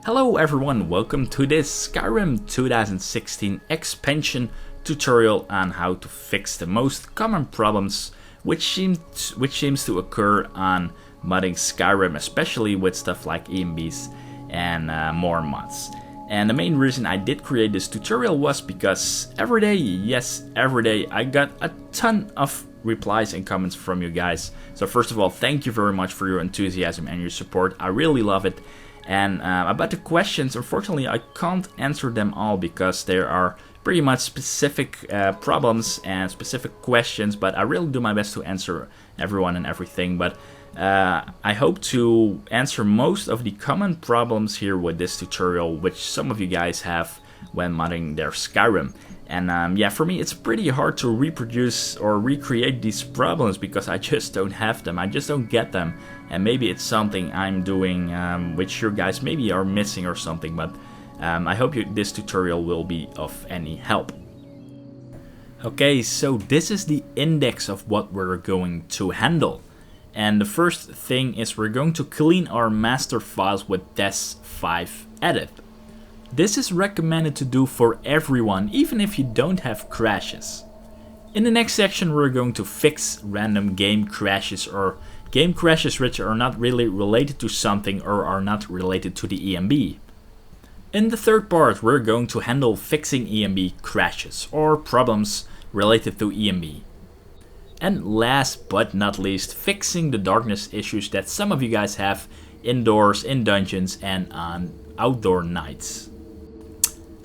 Hello everyone, welcome to this Skyrim 2016 expansion tutorial on how to fix the most common problems which seems to occur on modding Skyrim, especially with stuff like ENBs and more mods. And the main reason I did create this tutorial was because every day, yes, every day, I got a ton of replies and comments from you guys. So first of all, thank you very much for your enthusiasm and your support. I really love it. And about the questions, unfortunately, I can't answer them all because there are pretty much specific problems and specific questions, but I really do my best to answer everyone and everything. But I hope to answer most of the common problems here with this tutorial, which some of you guys have when modding their Skyrim. And yeah, for me it's pretty hard to reproduce or recreate these problems because I just don't have them, I just don't get them. And maybe it's something I'm doing which you guys maybe are missing or something, but I hope this tutorial will be of any help. Okay, so this is the index of what we're going to handle. And the first thing is we're going to clean our master files with Tes5edit. This is recommended to do for everyone, even if you don't have crashes. In the next section we're going to fix random game crashes or game crashes which are not really related to something or are not related to the ENB. In the third part we're going to handle fixing ENB crashes or problems related to ENB. And last but not least, fixing the darkness issues that some of you guys have indoors, in dungeons and on outdoor nights.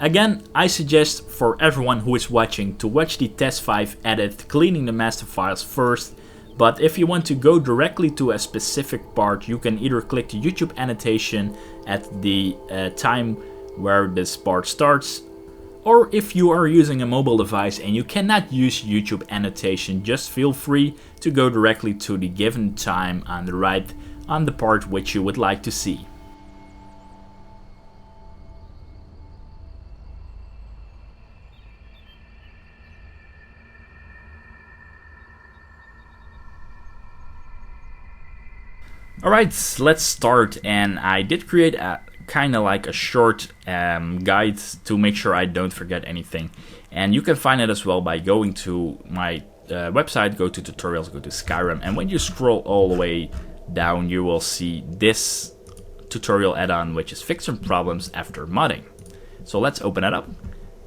Again, I suggest for everyone who is watching to watch the Tes5edit cleaning the master files first, but if you want to go directly to a specific part, you can either click the YouTube annotation at the time where this part starts, or if you are using a mobile device and you cannot use YouTube annotation, just feel free to go directly to the given time on the right on the part which you would like to see. Alright, let's start, and I did create a kind of like a short guide to make sure I don't forget anything. And you can find it as well by going to my website, go to tutorials, go to Skyrim, and when you scroll all the way down you will see this tutorial add-on which is fixing problems after modding. So let's open it up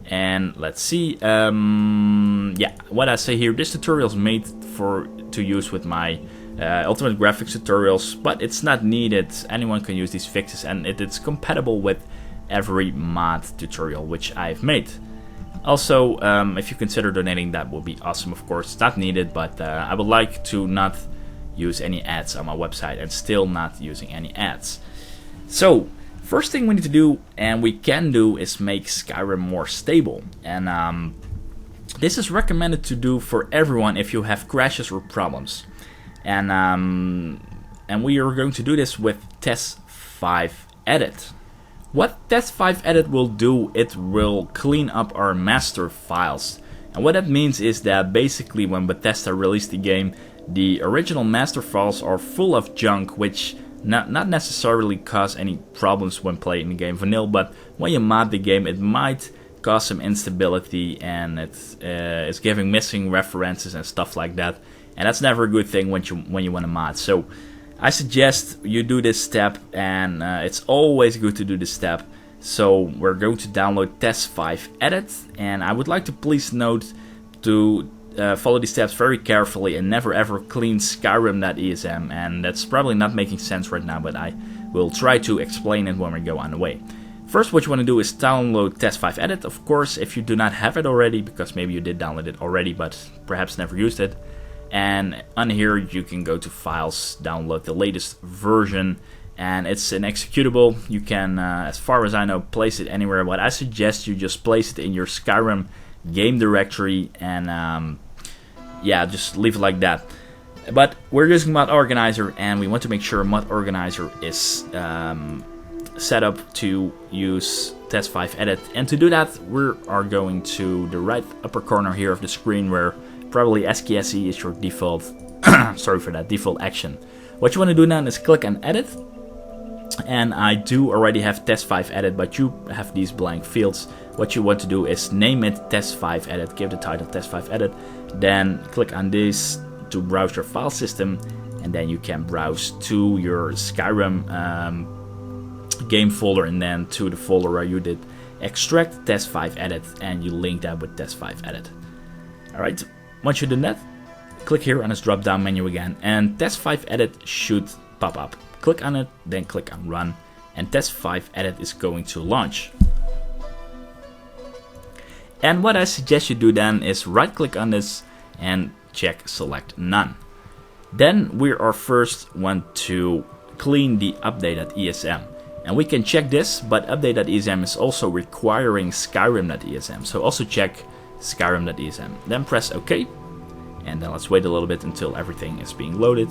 and let's see. Yeah, what I say here, this tutorial is made to use with my Ultimate Graphics tutorials, but it's not needed. Anyone can use these fixes, and it's compatible with every mod tutorial which I've made. Also, if you consider donating, that would be awesome. Of course, it's not needed, but I would like to not use any ads on my website and still not using any ads. So, first thing we need to do, and we can do, is make Skyrim more stable. And this is recommended to do for everyone if you have crashes or problems. And we are going to do this with Tes5edit. What Tes5edit will do, it will clean up our master files. And what that means is that basically when Bethesda released the game, the original master files are full of junk which not necessarily cause any problems when playing the game vanilla, but when you mod the game it might cause some instability, and it's giving missing references and stuff like that. And that's never a good thing when you want to mod. So I suggest you do this step, and it's always good to do this step. So we're going to download Tes5edit, and I would like to please note to follow these steps very carefully and never ever clean Skyrim.esm. And that's probably not making sense right now, but I will try to explain it when we go on the way. First, what you want to do is download Tes5edit, of course, if you do not have it already, because maybe you did download it already but perhaps never used it. And on here you can go to files, download the latest version, and it's an executable. You can, as far as I know, place it anywhere, but I suggest you just place it in your Skyrim game directory, and yeah, just leave it like that. But we're using Mod Organizer, and we want to make sure Mod Organizer is set up to use Tes5edit. And to do that, we are going to the right upper corner here of the screen where probably SKSE is your default sorry for that, default action. What you want to do now is click on edit, And I do already have Tes5edit, but you have these blank fields. What you want to do is name it Tes5edit, give the title Tes5edit, then click on this to browse your file system, and then you can browse to your Skyrim game folder, and then to the folder where you did extract Tes5edit, and you link that with Tes5edit. Alright, once you do that, click here on this drop down menu again, and Tes5edit should pop up. Click on it, then click on run, and Tes5edit is going to launch. And what I suggest you do then is right click on this and check select none. Then we are first want to clean the update.esm. And we can check this, but update.esm is also requiring Skyrim.esm. So also check Skyrim.esm. Then press OK. And then let's wait a little bit until everything is being loaded.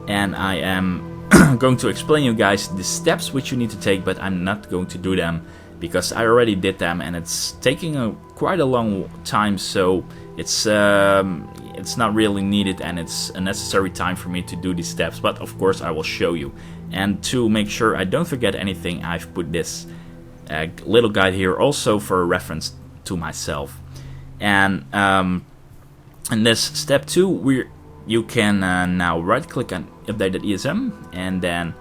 And I am going to explain you guys the steps which you need to take, but I'm not going to do them because I already did them and it's taking quite a long time, so it's not really needed and it's a necessary time for me to do these steps, but of course I will show you. And to make sure I don't forget anything, I've put this little guide here also for a reference to myself. And in this step 2, you can now right click on update.esm and then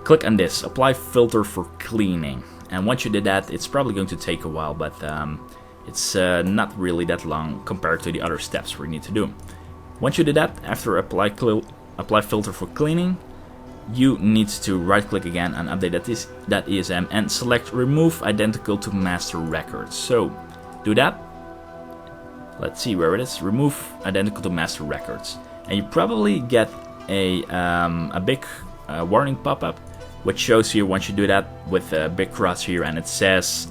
click on this apply filter for cleaning. And once you did that, it's probably going to take a while, but it's not really that long compared to the other steps we need to do. Once you did that, after apply filter for cleaning, you need to right click again on update.esm and select remove identical to master records. So do that. Let's see where it is. Remove identical to master records, and you probably get a big warning pop-up, which shows here once you do that with a big cross here, and it says,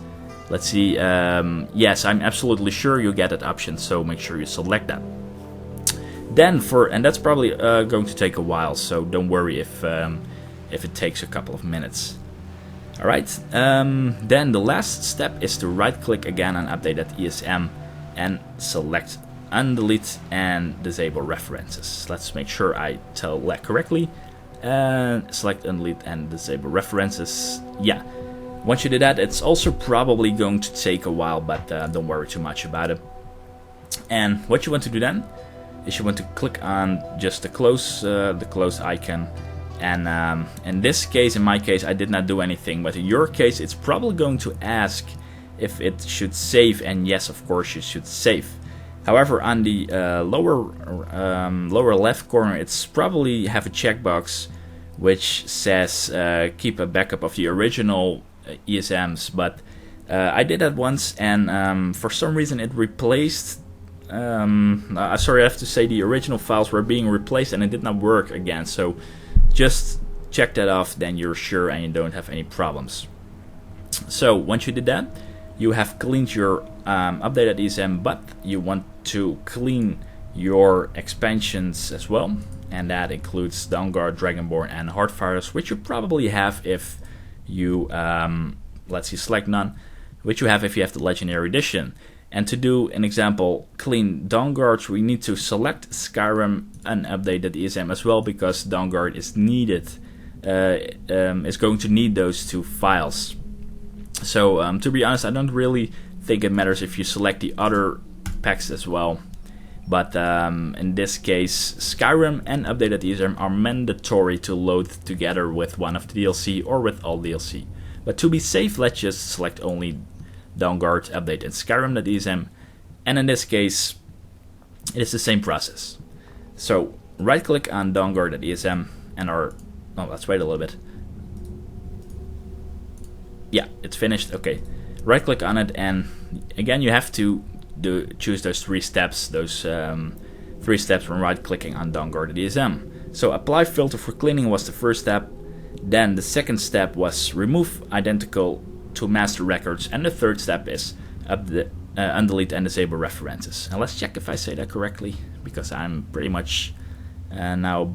let's see, yes, I'm absolutely sure you get that option, so make sure you select that. Then and that's probably going to take a while, so don't worry if it takes a couple of minutes. All right, then the last step is to right-click again on update.esm and select undelete and disable references. Let's make sure I tell that correctly. Select undelete and disable references. Yeah, once you do that, it's also probably going to take a while, but don't worry too much about it. And what you want to do then is you want to click on just the close icon. And in this case, in my case, I did not do anything, but in your case, it's probably going to ask if it should save, and yes, of course, you should save. However, on the lower left corner, it's probably have a checkbox which says keep a backup of the original ESMs, but I did that once, and for some reason it replaced. Sorry, I have to say the original files were being replaced, and it did not work again. So just check that off, then you're sure and you don't have any problems. So once you did that, you have cleaned your update.esm, but you want to clean your expansions as well, and that includes Dawnguard, Dragonborn, and Heartfires, which you probably have if you let's see, select none, which you have if you have the Legendary Edition. And to do an example, clean Dawnguard, we need to select Skyrim and update.esm as well, because Dawnguard is needed, is going to need those two files. So to be honest, I don't really think it matters if you select the other packs as well. But in this case, Skyrim and update.esm are mandatory to load together with one of the DLC or with all DLC. But to be safe, let's just select only Dawnguard, update, and Skyrim.esm. And in this case, it is the same process. So right click on Dawnguard.esm and let's wait a little bit. Yeah, it's finished. Okay, right click on it, and again you have to choose those 3 steps, those 3 steps when right clicking on Dawnguard.esm. So apply filter for cleaning was the first step. Then the second step was remove identical to master records, and the third step is undelete and disable references. And let's check if I say that correctly, because I'm pretty much now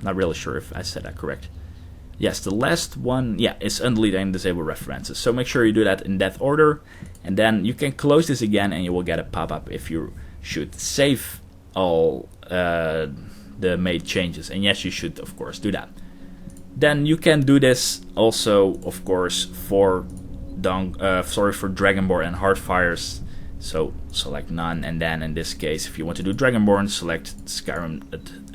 not really sure if I said that correct. Yes, the last one, yeah, is undelete and disable references. So make sure you do that in that order, and then you can close this again and you will get a pop-up if you should save all the made changes. And yes, you should of course do that. Then you can do this also, of course, for for Dragonborn and Heartfires. So select none, and then in this case, if you want to do Dragonborn, select Skyrim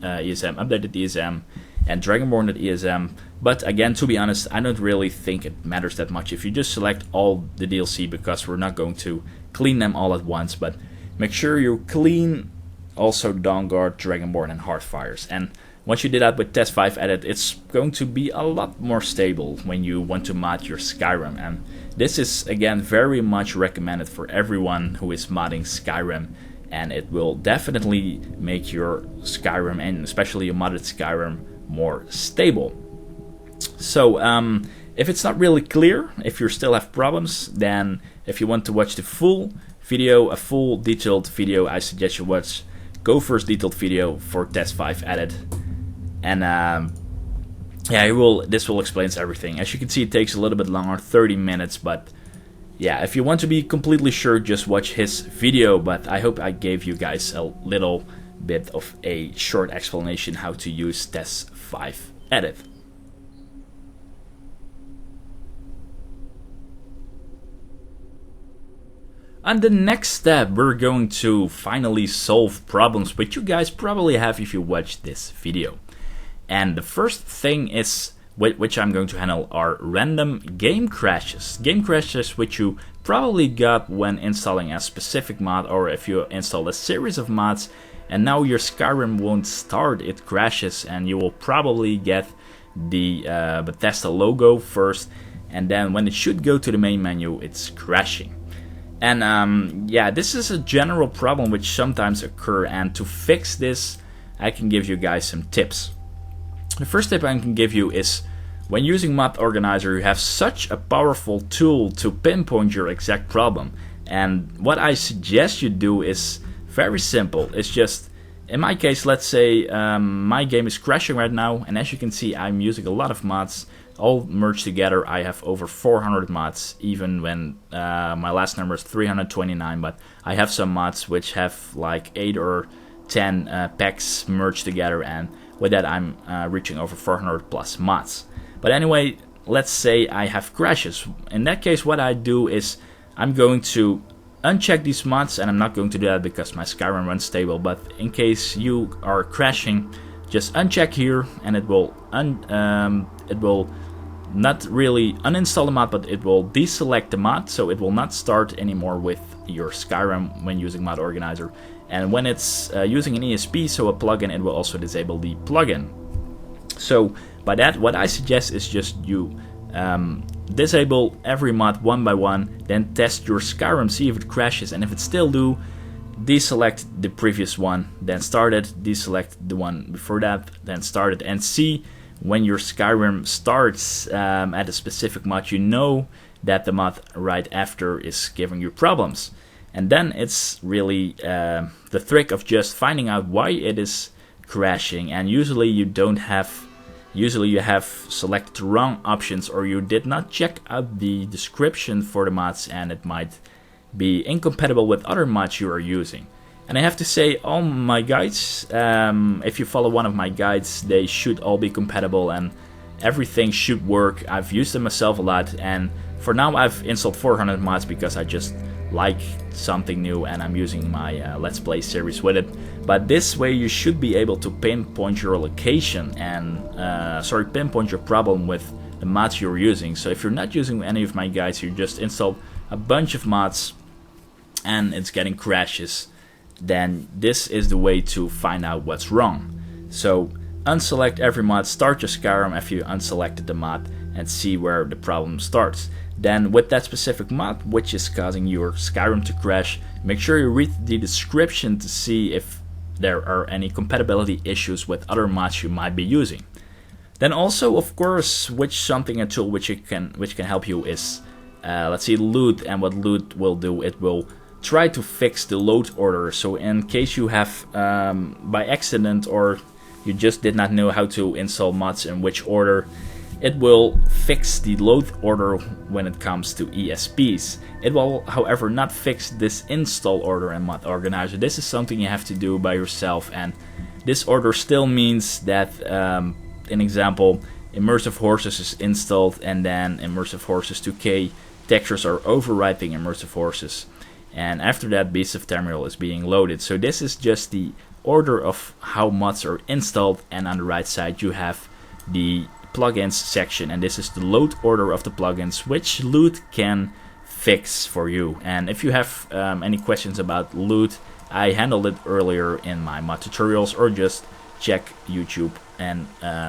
ESM, updated ESM, and Dragonborn.esm. But again, to be honest, I don't really think it matters that much if you just select all the DLC, because we're not going to clean them all at once. But make sure you clean also Dawnguard, Dragonborn, and Heartfires. And once you did that with Tes5edit, it's going to be a lot more stable when you want to mod your Skyrim. And this is, again, very much recommended for everyone who is modding Skyrim. And it will definitely make your Skyrim, and especially your modded Skyrim, more stable. So, if it's not really clear, if you still have problems, then if you want to watch the full video, a full detailed video, I suggest you watch Go First detailed video for Tes5edit. And yeah, this will explain everything. As you can see, it takes a little bit longer, 30 minutes, but yeah, if you want to be completely sure, just watch his video. But I hope I gave you guys a little bit of a short explanation how to use Tes5edit. On the next step, we're going to finally solve problems which you guys probably have if you watch this video. And the first thing is, which I'm going to handle, are random game crashes. Game crashes which you probably got when installing a specific mod, or if you install a series of mods and now your Skyrim won't start, it crashes, and you will probably get the Bethesda logo first, and then when it should go to the main menu, it's crashing. And yeah, this is a general problem which sometimes occur, and to fix this, I can give you guys some tips. The first tip I can give you is, when using Mod Organizer, you have such a powerful tool to pinpoint your exact problem. And what I suggest you do is very simple. It's just, in my case, let's say my game is crashing right now, and as you can see, I'm using a lot of mods, all merged together. I have over 400 mods, even when my last number is 329, but I have some mods which have like 8 or 10 packs merged together, and with that I'm reaching over 400 plus mods. But anyway, let's say I have crashes. In that case, what I do is I'm going to uncheck these mods, and I'm not going to do that because my Skyrim runs stable, but in case you are crashing, just uncheck here, and it will not really uninstall the mod, but it will deselect the mod, so it will not start anymore with your Skyrim when using Mod Organizer. And when it's using an ESP, so a plugin, it will also disable the plugin. So by that, what I suggest is just you disable every mod one by one, then test your Skyrim, see if it crashes, and if it still do, deselect the previous one, then start it, deselect the one before that, then start it, and see when your Skyrim starts at a specific mod, you know that the mod right after is giving you problems. And then it's really the trick of just finding out why it is crashing, and usually you have selected the wrong options, or you did not check out the description for the mods, and it might be incompatible with other mods you are using. And I have to say, all my guides, if you follow one of my guides, they should all be compatible and everything should work. I've used them myself a lot, and for now I've installed 400 mods because I just like something new and I'm using my Let's Play series with it. But this way you should be able to pinpoint your location and pinpoint your problem with the mods you're using. So if you're not using any of my guides, you just install a bunch of mods and it's getting crashes, then this is the way to find out what's wrong. So unselect every mod, start your Skyrim after you unselected the mod, and see where the problem starts. Then with that specific mod which is causing your Skyrim to crash, make sure you read the description to see if there are any compatibility issues with other mods you might be using. Then also, of course, a tool which can help you is let's see, loot. And what loot will do, it will try to fix the load order. So in case you have by accident, or you just did not know how to install mods in which order, it will fix the load order when it comes to ESPs. It will, however, not fix this install order in Mod Organizer. This is something you have to do by yourself, and this order still means that, an example, Immersive Horses is installed, and then Immersive Horses 2K textures are overwriting Immersive Horses, and after that Beast of Tamriel is being loaded. So this is just the order of how mods are installed, and on the right side you have the plugins section, and this is the load order of the plugins, which Loot can fix for you. And if you have any questions about Loot, I handled it earlier in my mod tutorials, or just check YouTube and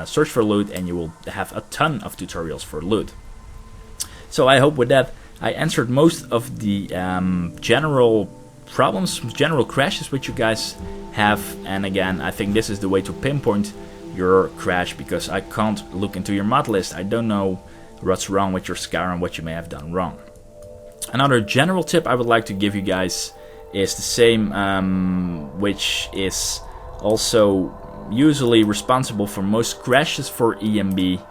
search for Loot, and you will have a ton of tutorials for Loot. So I hope with that I answered most of the general problems, general crashes which you guys have. And again, I think this is the way to pinpoint your crash, because I can't look into your mod list. I don't know what's wrong with your Skyrim, what you may have done wrong. Another general tip I would like to give you guys is the same, which is also usually responsible for most crashes for ENB.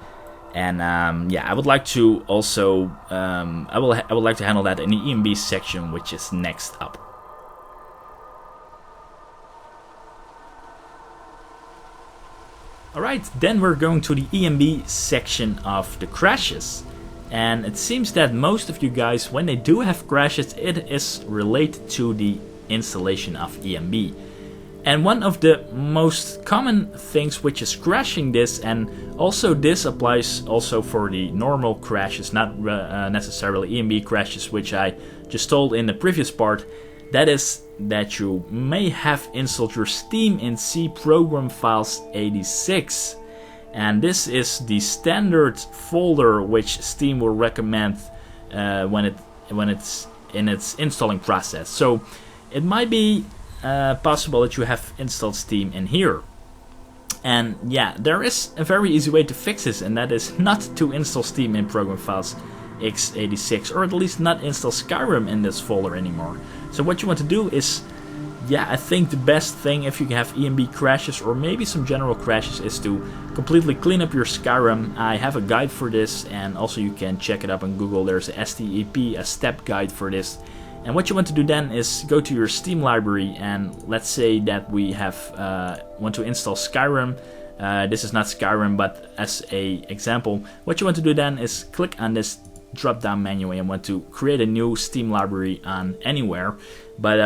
And yeah, I would like to also I would like to handle that in the ENB section, which is next up. Alright, then we're going to the ENB section of the crashes. And it seems that most of you guys, when they do have crashes, it is related to the installation of ENB. And one of the most common things which is crashing this, and also this applies also for the normal crashes, not necessarily ENB crashes, which I just told in the previous part, that is that you may have installed your Steam in C program files 86. And this is the standard folder which Steam will recommend when it's in its installing process. So it might be possible that you have installed Steam in here. And yeah, there is a very easy way to fix this, and that is not to install Steam in program files x86, or at least not install Skyrim in this folder anymore. So what you want to do is, yeah, I think the best thing if you have ENB crashes or maybe some general crashes is to completely clean up your Skyrim. I have a guide for this, and also you can check it up on Google. There's a STEP, a step guide for this. And what you want to do then is go to your Steam library, and let's say that we have want to install Skyrim. This is not Skyrim, but as a example, what you want to do then is click on this drop down menu and want to create a new Steam library on anywhere. But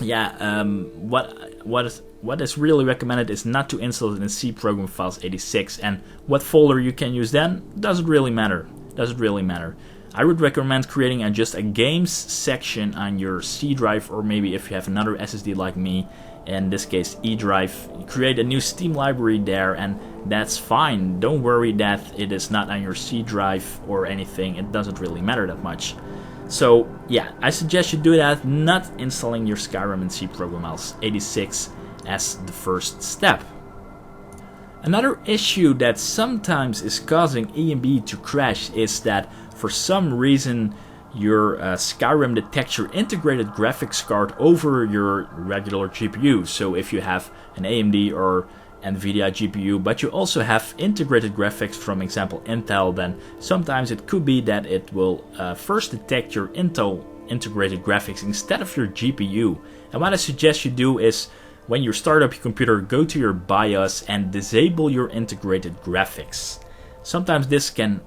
yeah, what is really recommended is not to install it in C program files 86, and what folder you can use then doesn't really matter. I would recommend creating just a games section on your C drive, or maybe if you have another SSD like me, in this case E drive, create a new Steam library there, and that's fine. Don't worry that it is not on your C drive or anything. It doesn't really matter that much. So yeah, I suggest you do that, not installing your Skyrim in C program files 86 as the first step. Another issue that sometimes is causing ENB to crash is that for some reason your Skyrim detects your integrated graphics card over your regular GPU. So if you have an AMD or NVIDIA GPU, but you also have integrated graphics from example Intel, then sometimes it could be that it will first detect your Intel integrated graphics instead of your GPU. And what I suggest you do is, when you start up your computer, go to your BIOS and disable your integrated graphics. Sometimes this can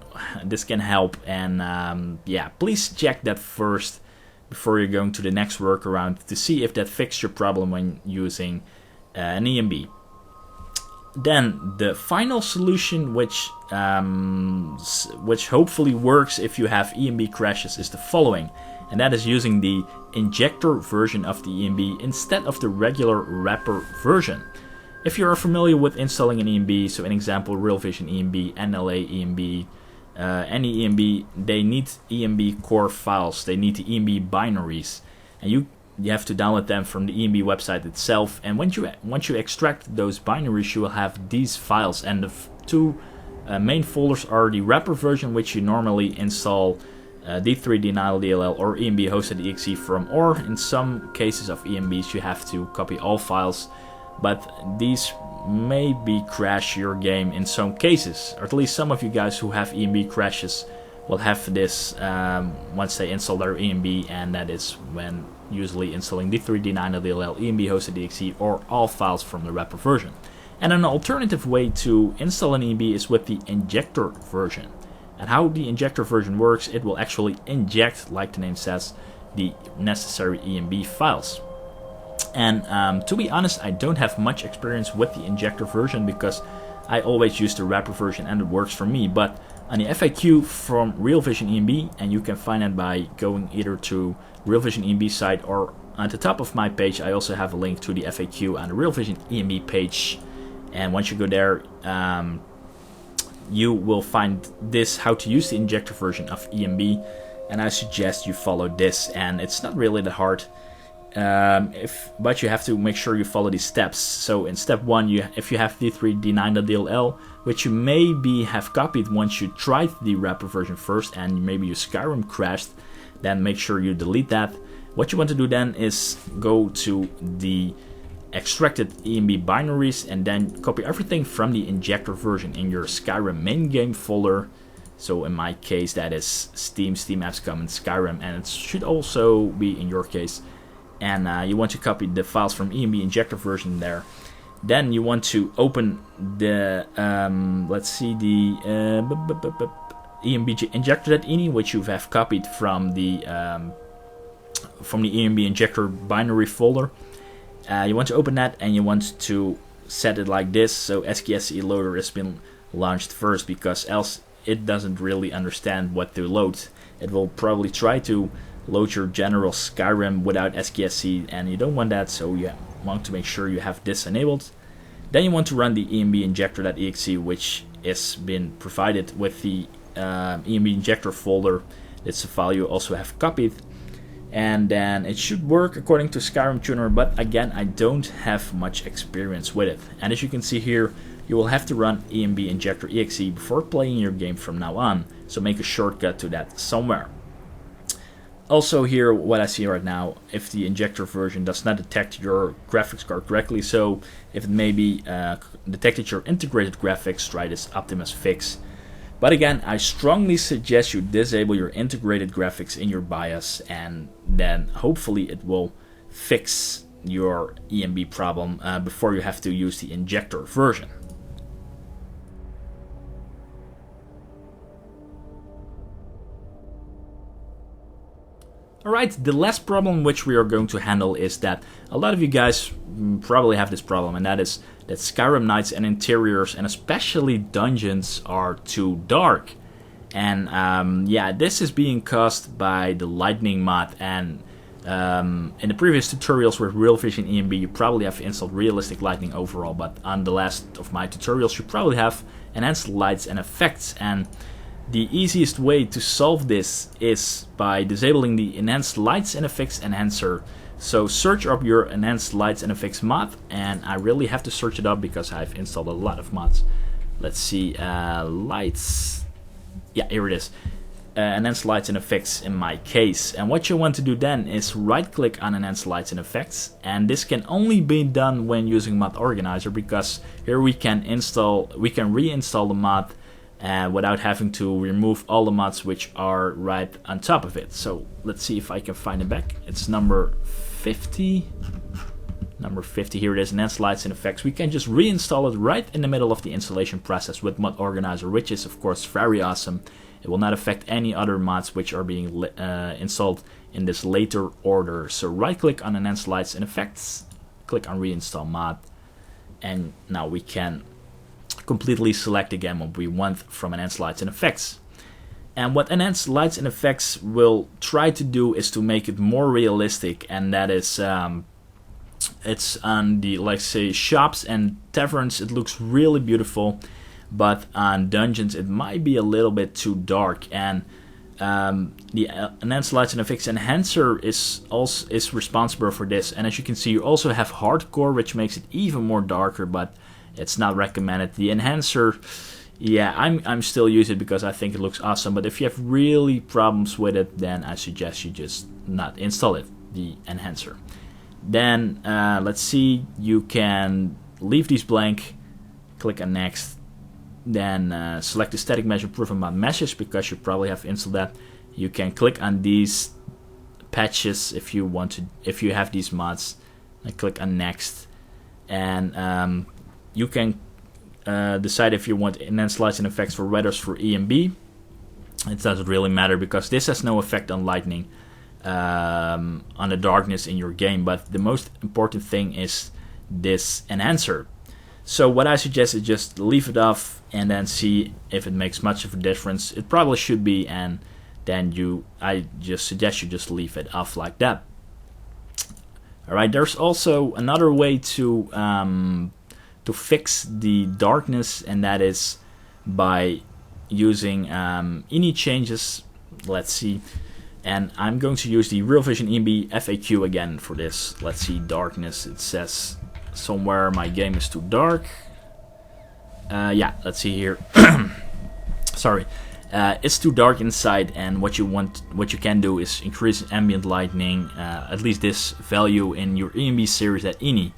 help, and yeah, please check that first before you're going to the next workaround to see if that fixed your problem when using an ENB. Then the final solution, which hopefully works if you have ENB crashes, is the following, and that is using the injector version of the ENB instead of the regular wrapper version. If you are familiar with installing an ENB, so an example Real Vision ENB, NLA ENB, any ENB, they need ENB core files, they need the ENB binaries, and you have to download them from the ENB website itself. And once you extract those binaries, you will have these files, and the two main folders are the wrapper version, which you normally install D3, D9, DLL, or ENB hosted exe from, or in some cases of ENBs you have to copy all files. But these maybe crash your game in some cases, or at least some of you guys who have ENB crashes will have this once they install their ENB, and that is when usually installing D3, D9, DLL, ENB hosted exe, or all files from the wrapper version. And an alternative way to install an ENB is with the injector version. And how the injector version works, it will actually inject, like the name says, the necessary ENB files. And to be honest, I don't have much experience with the injector version because I always use the wrapper version and it works for me. But on the FAQ from Real Vision ENB, and you can find it by going either to Real Vision ENB site, or at the top of my page I also have a link to the FAQ on the Real Vision ENB page. And once you go there, you will find this, how to use the injector version of ENB, and I suggest you follow this. And it's not really that hard, but you have to make sure you follow these steps. So in step 1, if you have d3d9.dll, which you maybe have copied once you tried the wrapper version first and maybe your Skyrim crashed, then make sure you delete that. What you want to do then is go to the extracted ENB binaries and then copy everything from the injector version in your Skyrim main game folder. So in my case that is Steam, Steam Apps Common, Skyrim, and it should also be in your case. And you want to copy the files from ENB injector version there. Then you want to open the, let's see, the ENB injector.ini, which you have copied from the ENB injector binary folder. You want to open that and you want to set it like this, so SKSE loader has been launched first, because else it doesn't really understand what to load. It will probably try to load your general Skyrim without SKSE, and you don't want that, so you want to make sure you have this enabled. Then you want to run the ENB injector.exe, which has been provided with the ENB injector folder. It's a file you also have copied. And then it should work according to Skyrim Tuner, but again, I don't have much experience with it. And as you can see here, you will have to run ENB injector exe before playing your game from now on, so make a shortcut to that somewhere. Also here, what I see right now, if the injector version does not detect your graphics card correctly, so if it maybe detected your integrated graphics, try this Optimus fix. But again, I strongly suggest you disable your integrated graphics in your BIOS, and then hopefully it will fix your ENB problem before you have to use the injector version. Alright, the last problem which we are going to handle is that a lot of you guys probably have this problem, and that is that Skyrim nights and interiors, and especially dungeons, are too dark. And yeah, this is being caused by the lightning mod. And in the previous tutorials with Real Vision ENB, you probably have installed realistic lighting overall, but on the last of my tutorials you probably have enhanced lights and effects. And the easiest way to solve this is by disabling the Enhanced Lights and Effects Enhancer. So search up your Enhanced Lights and Effects mod, and I really have to search it up because I've installed a lot of mods. Let's see, lights. Yeah, here it is. Enhanced Lights and Effects in my case. And what you want to do then is right click on Enhanced Lights and Effects, and this can only be done when using Mod Organizer, because here we can reinstall the mod without having to remove all the mods which are right on top of it. So let's see if I can find it back. It's number 50. Number 50, here it is, Enhanced Lights and Effects. We can just reinstall it right in the middle of the installation process with Mod Organizer, which is of course very awesome. It will not affect any other mods which are being installed in this later order. So right click on Enhanced Lights and Effects, click on Reinstall Mod, and now we can completely select again what we want from Enhanced Lights and Effects. And what Enhanced Lights and Effects will try to do is to make it more realistic, and that is it's on the, like, say, shops and taverns it looks really beautiful, but on dungeons it might be a little bit too dark. And the Enhanced Lights and Effects Enhancer is responsible for this. And as you can see, you also have Hardcore, which makes it even more darker, but it's not recommended. The Enhancer, yeah, I'm still using it because I think it looks awesome, but if you have really problems with it, then I suggest you just not install it, the Enhancer. Then let's see, you can leave these blank, click on Next, then select the static measure proven mod message because you probably have installed that. You can click on these patches if you want to, if you have these mods, and click on Next. And you can decide if you want enhanced lights and effects for weathers for ENB. It doesn't really matter because this has no effect on lightning, on the darkness in your game, but the most important thing is this enhancer. So what I suggest is just leave it off and then see if it makes much of a difference. It probably should be, and then I just suggest you just leave it off like that. Alright, there's also another way to fix the darkness, and that is by using any changes. Let's see, and I'm going to use the Real Vision ENB FAQ again for this. Let's see, darkness. It says somewhere my game is too dark. Yeah, let's see here. Sorry, it's too dark inside, and what you can do is increase ambient lighting, at least this value in your ENB series at any.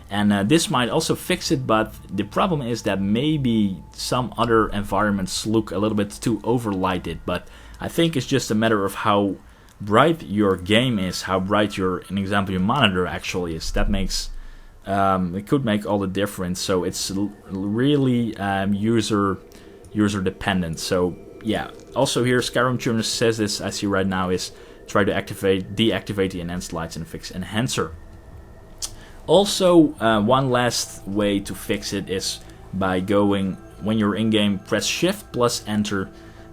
And this might also fix it, but the problem is that maybe some other environments look a little bit too overlighted. But I think it's just a matter of how bright your game is, how bright your monitor actually is. That makes it could make all the difference. So it's really user dependent. So yeah. Also here, Skyrim Tuner says this I see right now is try to deactivate the enhanced lights and fix enhancer. Also, one last way to fix it is by going, when you're in game, press Shift plus Enter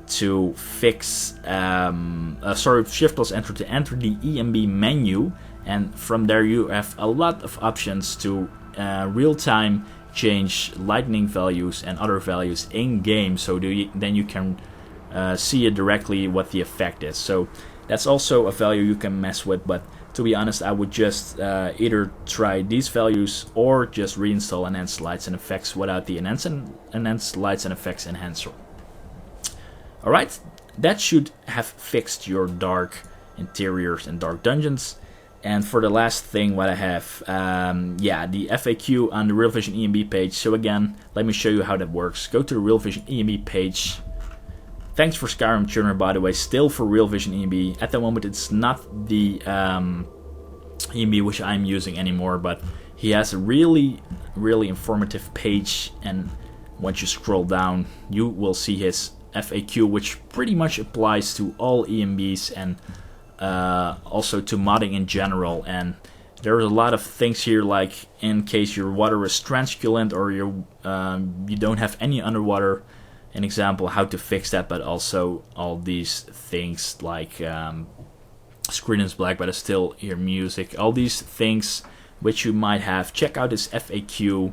to fix. Shift plus Enter to enter the ENB menu, and from there you have a lot of options to real-time change lightning values and other values in game. So then you can see it directly what the effect is. So that's also a value you can mess with, but to be honest, I would just either try these values or just reinstall Enhanced Lights and Effects without the Enhanced Lights and Effects enhancer. Alright, that should have fixed your dark interiors and dark dungeons. And for the last thing what I have, the FAQ on the Real Vision ENB page. So again, let me show you how that works. Go to the Real Vision ENB page. Thanks for Skyrim Tuner, by the way, still for Real Vision ENB. At the moment it's not the ENB which I'm using anymore, but he has a really informative page, and once you scroll down you will see his FAQ, which pretty much applies to all ENBs and also to modding in general. And there's a lot of things here, like in case your water is transculent or you don't have any underwater, an example how to fix that, but also all these things like screen is black but I still hear music, all these things which you might have. Check out this FAQ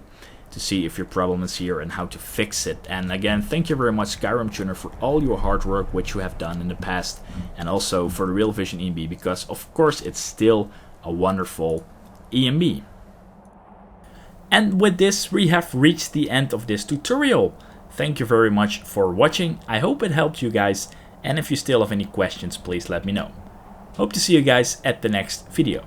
to see if your problem is here and how to fix it. And again, thank you very much Skyrim Tuner for all your hard work which you have done in the past, and also for the Real Vision ENB, because of course it's still a wonderful ENB. And with this we have reached the end of this tutorial. Thank you very much for watching. I hope it helped you guys, and if you still have any questions, please let me know. Hope to see you guys at the next video.